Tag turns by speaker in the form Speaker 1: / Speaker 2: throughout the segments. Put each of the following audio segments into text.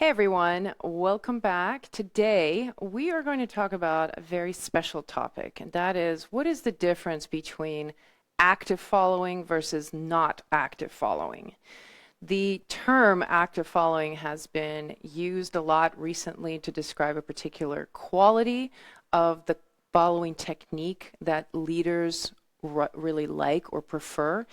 Speaker 1: Hey everyone, welcome back. Today we are going to talk about a very special topic, and that is what is the difference between active following versus not active following? The term active following has been used a lot recently to describe a particular quality of the following technique that leaders really like or prefer,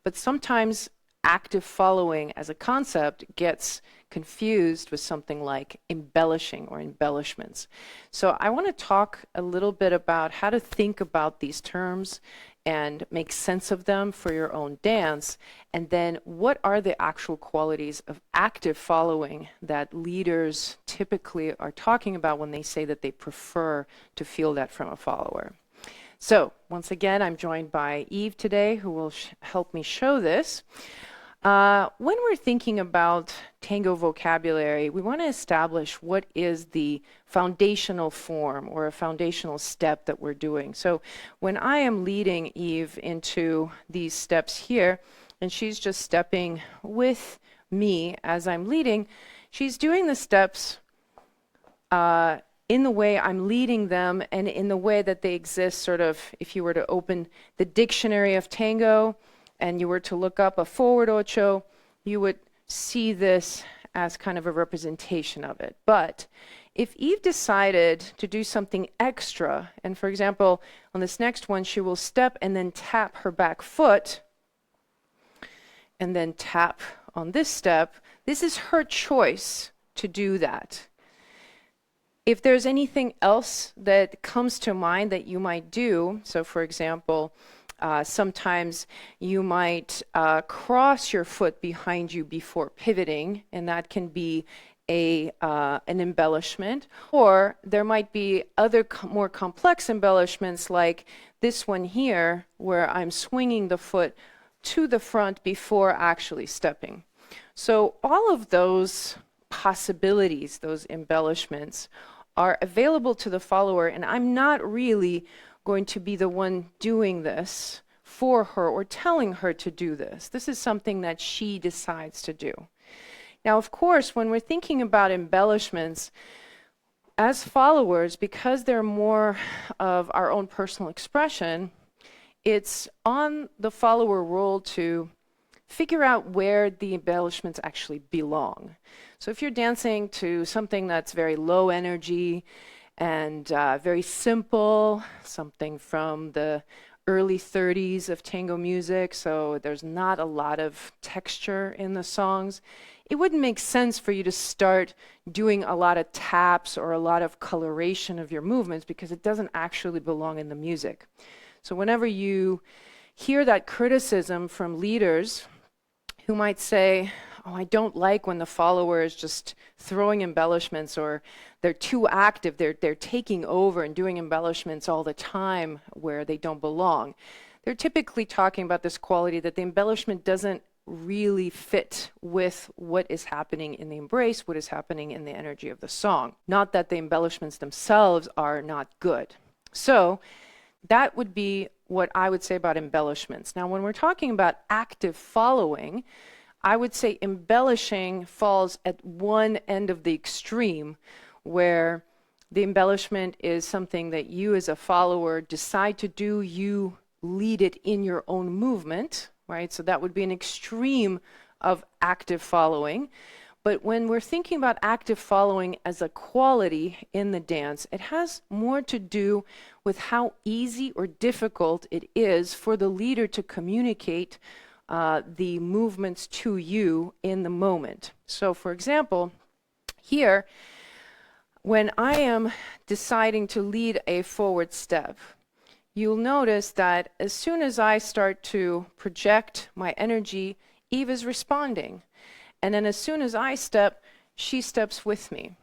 Speaker 1: but sometimes active following as a concept gets confused with something like embellishing or embellishments. So I want to talk a little bit about how to think about these terms and make sense of them for your own dance, and then what are the actual qualities of active following that leaders typically are talking about when they say that they prefer to feel that from a follower. So once again, I'm joined by Eve today, who will help me show this. When we're thinking about tango vocabulary, we want to establish what is the foundational form or a foundational step that we're doing. So when I am leading Eve into these steps here, and she's just stepping with me as I'm leading, she's doing the steps in the way I'm leading them and in the way that they exist, sort of, if you were to open the dictionary of tango, and you were to look up a forward ocho, you would see this as kind of a representation of it. But if Eve decided to do something extra, and for example, on this next one, she will step and then tap her back foot, and then tap on this step, this is her choice to do that. If there's anything else that comes to mind that you might do, so for example, sometimes you might cross your foot behind you before pivoting, and that can be an embellishment. Or there might be other more complex embellishments like this one here, where I'm swinging the foot to the front before actually stepping. So all of those possibilities, those embellishments, are available to the follower, and I'm not really going to be the one doing this for her or telling her to do this. This is something that she decides to do. Now, of course, when we're thinking about embellishments, as followers, because they're more of our own personal expression, it's on the follower role to figure out where the embellishments actually belong. So if you're dancing to something that's very low energy, and very simple, something from the early 30s of tango music, so there's not a lot of texture in the songs. It wouldn't make sense for you to start doing a lot of taps or a lot of coloration of your movements because it doesn't actually belong in the music. So whenever you hear that criticism from leaders who might say, oh, I don't like when the follower is just throwing embellishments, or they're too active, they're taking over and doing embellishments all the time where they don't belong. They're typically talking about this quality that the embellishment doesn't really fit with what is happening in the embrace, what is happening in the energy of the song. Not that the embellishments themselves are not good. So that would be what I would say about embellishments. Now, when we're talking about active following, I would say embellishing falls at one end of the extreme, where the embellishment is something that you as a follower decide to do, you lead it in your own movement, right? So that would be an extreme of active following. But when we're thinking about active following as a quality in the dance, it has more to do with how easy or difficult it is for the leader to communicate the movements to you in the moment. So for example, here, when I am deciding to lead a forward step, you'll notice that as soon as I start to project my energy, Eve is responding. And then as soon as I step, she steps with me.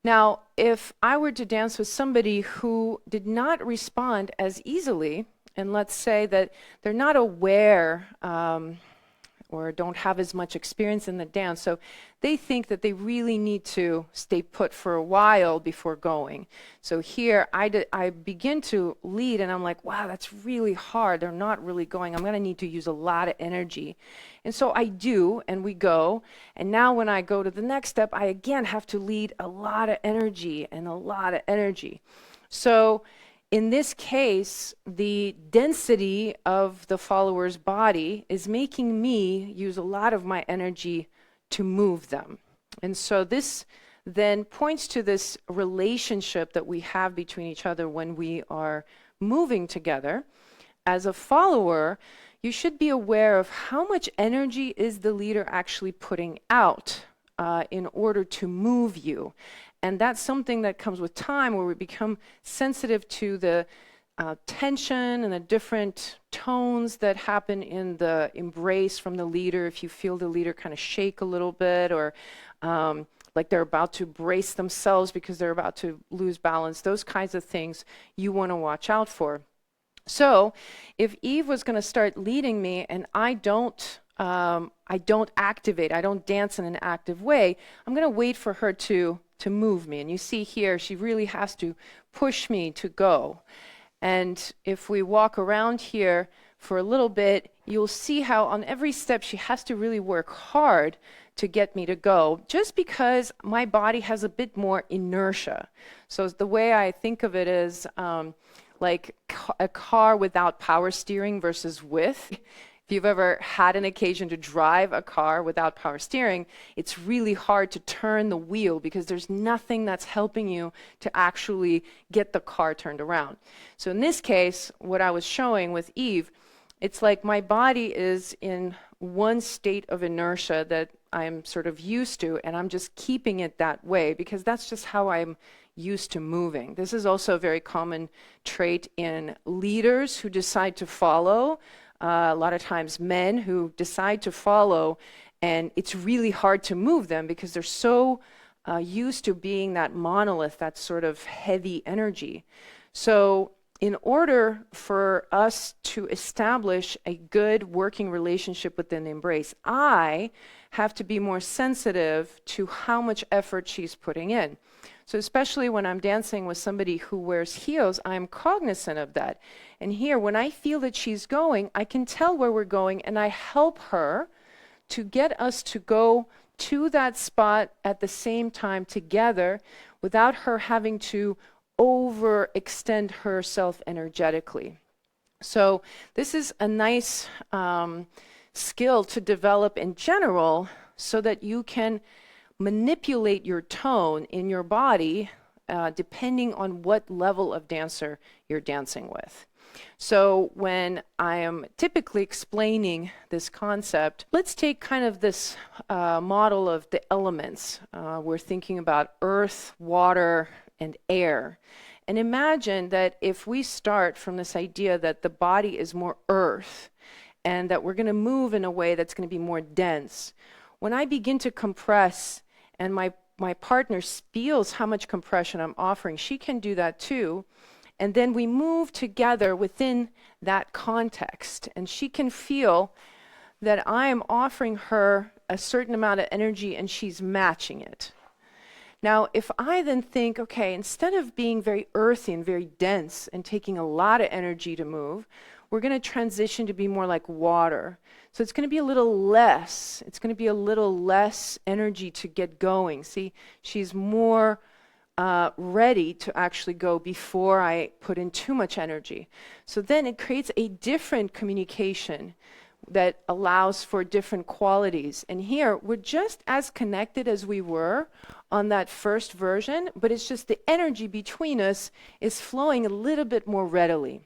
Speaker 1: Now, if I were to dance with somebody who did not respond as easily, and let's say that they're not aware or don't have as much experience in the dance. So they think that they really need to stay put for a while before going. So here I begin to lead and I'm like, wow, that's really hard. They're not really going. I'm going to need to use a lot of energy. And so I do, and we go. And now when I go to the next step, I again have to lead a lot of energy and a lot of energy. So in this case, the density of the follower's body is making me use a lot of my energy to move them. And so this then points to this relationship that we have between each other when we are moving together. As a follower, you should be aware of how much energy is the leader actually putting out in order to move you. And that's something that comes with time, where we become sensitive to the tension and the different tones that happen in the embrace from the leader. If you feel the leader kind of shake a little bit, or like they're about to brace themselves because they're about to lose balance, those kinds of things you want to watch out for. So if Eve was going to start leading me and I don't activate, I don't dance in an active way, I'm going to wait for her to move me. And you see here, she really has to push me to go. And if we walk around here for a little bit, you'll see how on every step she has to really work hard to get me to go, just because my body has a bit more inertia. So the way I think of it is like a car without power steering versus with. If you've ever had an occasion to drive a car without power steering, it's really hard to turn the wheel because there's nothing that's helping you to actually get the car turned around. So in this case, what I was showing with Eve, it's like my body is in one state of inertia that I'm sort of used to, and I'm just keeping it that way because that's just how I'm used to moving. This is also a very common trait in leaders who decide to follow. A lot of times men who decide to follow, and it's really hard to move them because they're so used to being that monolith, that sort of heavy energy. So in order for us to establish a good working relationship within the embrace, I have to be more sensitive to how much effort she's putting in. So especially when I'm dancing with somebody who wears heels, I'm cognizant of that. And here, when I feel that she's going, I can tell where we're going, and I help her to get us to go to that spot at the same time together without her having to overextend herself energetically. So this is a nice skill to develop in general so that you can manipulate your tone in your body depending on what level of dancer you're dancing with. So when I am typically explaining this concept, let's take kind of this model of the elements. We're thinking about earth, water, and air. And imagine that if we start from this idea that the body is more earth and that we're going to move in a way that's going to be more dense, when I begin to compress and my partner feels how much compression I'm offering, she can do that too. And then we move together within that context. And she can feel that I am offering her a certain amount of energy and she's matching it. Now, if I then think, okay, instead of being very earthy and very dense and taking a lot of energy to move, we're going to transition to be more like water. So it's going to be a little less. It's going to be a little less energy to get going. See, she's more ready to actually go before I put in too much energy. So then it creates a different communication that allows for different qualities. And here, we're just as connected as we were on that first version, but it's just the energy between us is flowing a little bit more readily.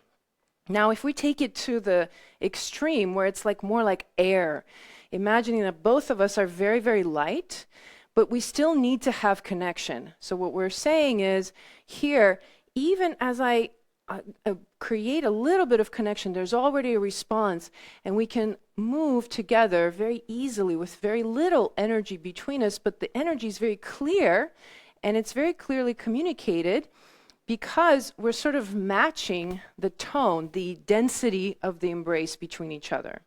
Speaker 1: Now, if we take it to the extreme where it's like more like air, imagining that both of us are very, very light, but we still need to have connection. So what we're saying is here, even as I create a little bit of connection, there's already a response, and we can move together very easily with very little energy between us, but the energy is very clear, and it's very clearly communicated because we're sort of matching the tone, the density of the embrace between each other.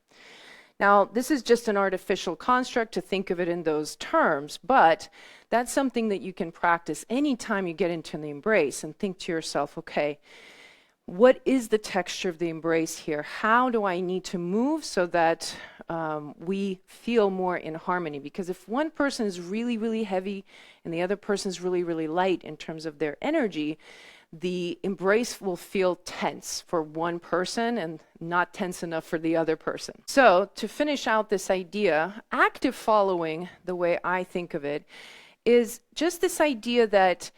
Speaker 1: Now, this is just an artificial construct to think of it in those terms, but that's something that you can practice anytime you get into the embrace and think to yourself, okay, what is the texture of the embrace here? How do I need to move so that we feel more in harmony? Because if one person is really, really heavy and the other person is really, really light in terms of their energy, the embrace will feel tense for one person and not tense enough for the other person. So to finish out this idea, active following, the way I think of it, is just this idea that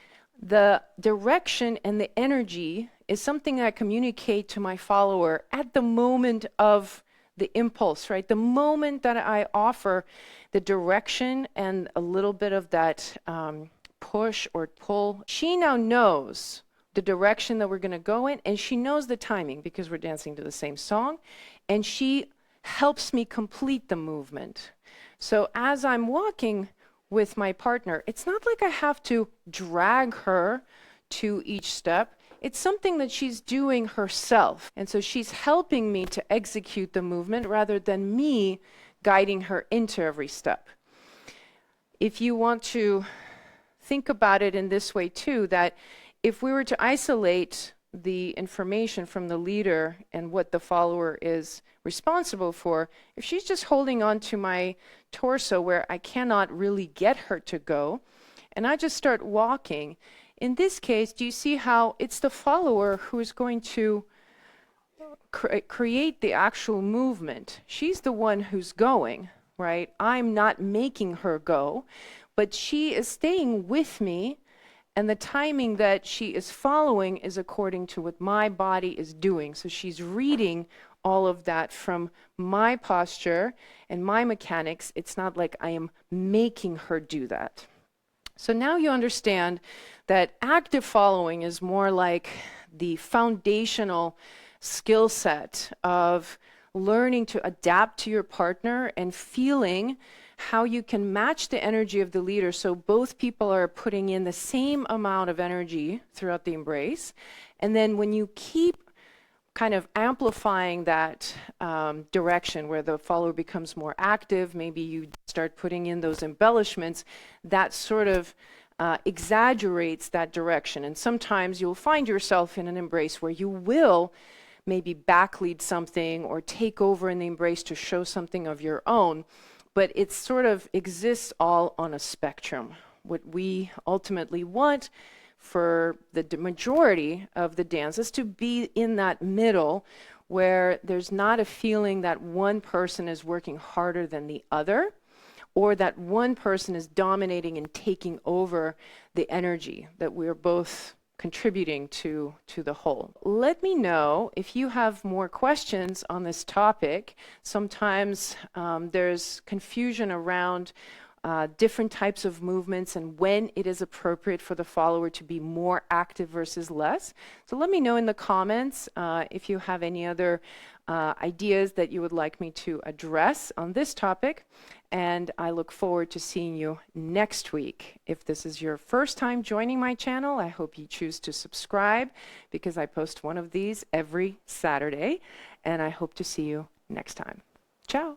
Speaker 1: the direction and the energy is something I communicate to my follower at the moment of the impulse, right? The moment that I offer the direction and a little bit of that push or pull, she now knows the direction that we're going to go in, and she knows the timing because we're dancing to the same song, and she helps me complete the movement. So as I'm walking with my partner, it's not like I have to drag her to each step. It's something that she's doing herself. And so she's helping me to execute the movement rather than me guiding her into every step. If you want to think about it in this way too, that if we were to isolate the information from the leader and what the follower is responsible for, if she's just holding on to my torso where I cannot really get her to go, and I just start walking, in this case, do you see how it's the follower who is going to create the actual movement? She's the one who's going, right? I'm not making her go, but she is staying with me. And the timing that she is following is according to what my body is doing. So she's reading all of that from my posture and my mechanics. It's not like I am making her do that. So now you understand that active following is more like the foundational skill set of learning to adapt to your partner and feeling how you can match the energy of the leader so both people are putting in the same amount of energy throughout the embrace. And then when you keep kind of amplifying that direction where the follower becomes more active, maybe you start putting in those embellishments, that sort of exaggerates that direction. And sometimes you'll find yourself in an embrace where you will maybe backlead something or take over in the embrace to show something of your own. But it sort of exists all on a spectrum. What we ultimately want for the majority of the dance is to be in that middle where there's not a feeling that one person is working harder than the other, or that one person is dominating and taking over the energy, that we're both contributing to the whole. Let me know if you have more questions on this topic. Sometimes there's confusion around different types of movements and when it is appropriate for the follower to be more active versus less. So let me know in the comments if you have any other ideas that you would like me to address on this topic. And I look forward to seeing you next week. If this is your first time joining my channel, I hope you choose to subscribe because I post one of these every Saturday. And I hope to see you next time. Ciao.